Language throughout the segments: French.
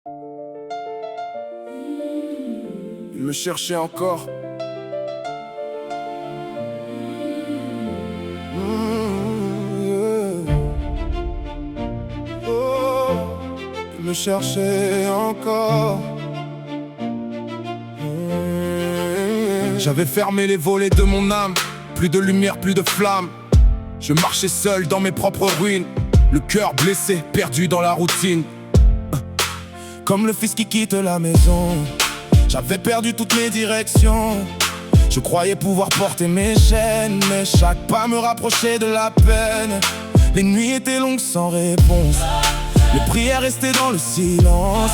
Il me cherchait encore. Oh, il me cherchait encore. J'avais fermé les volets de mon âme. Plus de lumière, plus de flamme. Je marchais seul dans mes propres ruines. Le cœur blessé, perdu dans la routine. Comme le fils qui quitte la maison. J'avais perdu toutes mes directions. Je croyais pouvoir porter mes chaînes, mais chaque pas me rapprochait de la peine. Les nuits étaient longues sans réponse. Les prières restaient dans le silence.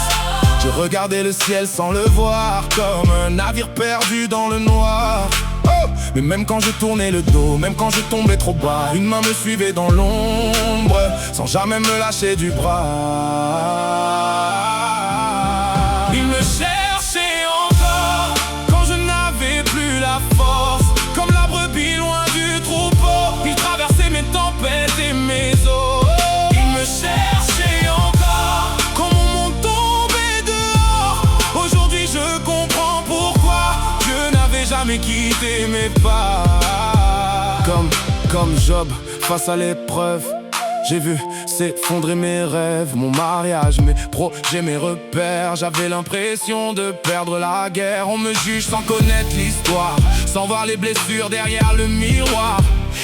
Je regardais le ciel sans le voir, comme un navire perdu dans le noir. Oh, mais même quand je tournais le dos, même quand je tombais trop bas, une main me suivait dans l'ombre, sans jamais me lâcher du bras. Il me cherchait encore, quand je n'avais plus la force. Comme la brebis loin du troupeau, il traversait mes tempêtes et mes eaux. Il me cherchait encore, quand mon monde tombait dehors. Aujourd'hui je comprends pourquoi je n'avais jamais quitté mes pas. Comme Job, face à l'épreuve, j'ai vu s'effondrer mes rêves, mon mariage, mes projets, mes repères. J'avais l'impression de perdre la guerre. On me juge sans connaître l'histoire, sans voir les blessures derrière le miroir.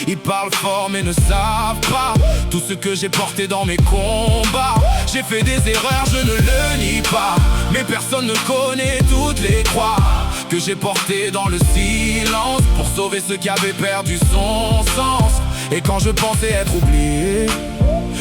Ils parlent fort mais ne savent pas tout ce que j'ai porté dans mes combats. J'ai fait des erreurs, je ne le nie pas, mais personne ne connaît toutes les croix que j'ai portées dans le silence, pour sauver ceux qui avaient perdu son sens. Et quand je pensais être oublié,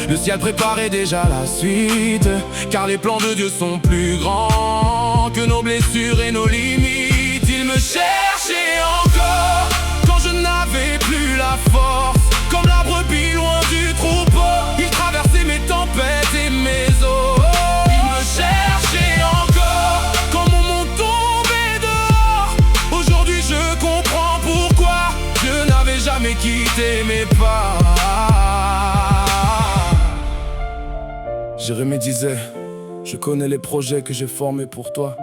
le ciel préparait déjà la suite, car les plans de Dieu sont plus grands que nos blessures et nos limites. Il me cherchait encore, quand je n'avais plus la force. Comme la brebis loin du troupeau, il traversait mes tempêtes et mes eaux. Il me cherchait encore, quand mon monde tombait dehors. Aujourd'hui je comprends pourquoi je n'avais jamais quitté mes pas. Jérémie disait, je connais les projets que j'ai formés pour toi.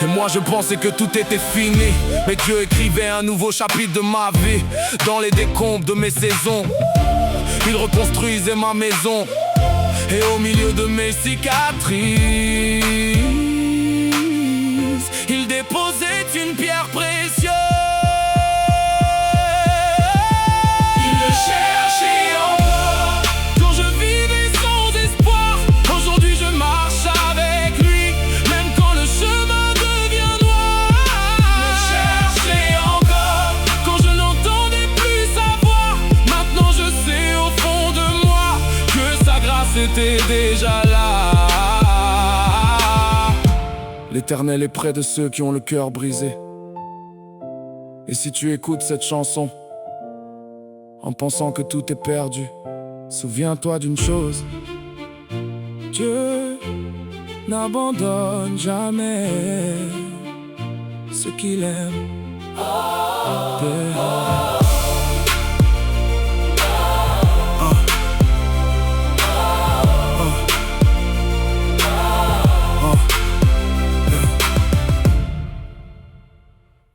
Et moi je pensais que tout était fini, mais Dieu écrivait un nouveau chapitre de ma vie. Dans les décombres de mes saisons, il reconstruisait ma maison. Et au milieu de mes cicatrices, il déposait une pierre précieuse. Il me cherchait encore, quand je vivais sans espoir. Aujourd'hui je marche avec lui, même quand le chemin devient noir. Il me cherchait encore, quand je n'entendais plus sa voix. Maintenant je sais au fond de moi que sa grâce était déjà là. L'Éternel est près de ceux qui ont le cœur brisé. Et si tu écoutes cette chanson en pensant que tout est perdu, souviens-toi d'une chose: Dieu n'abandonne jamais ceux qu'il aime.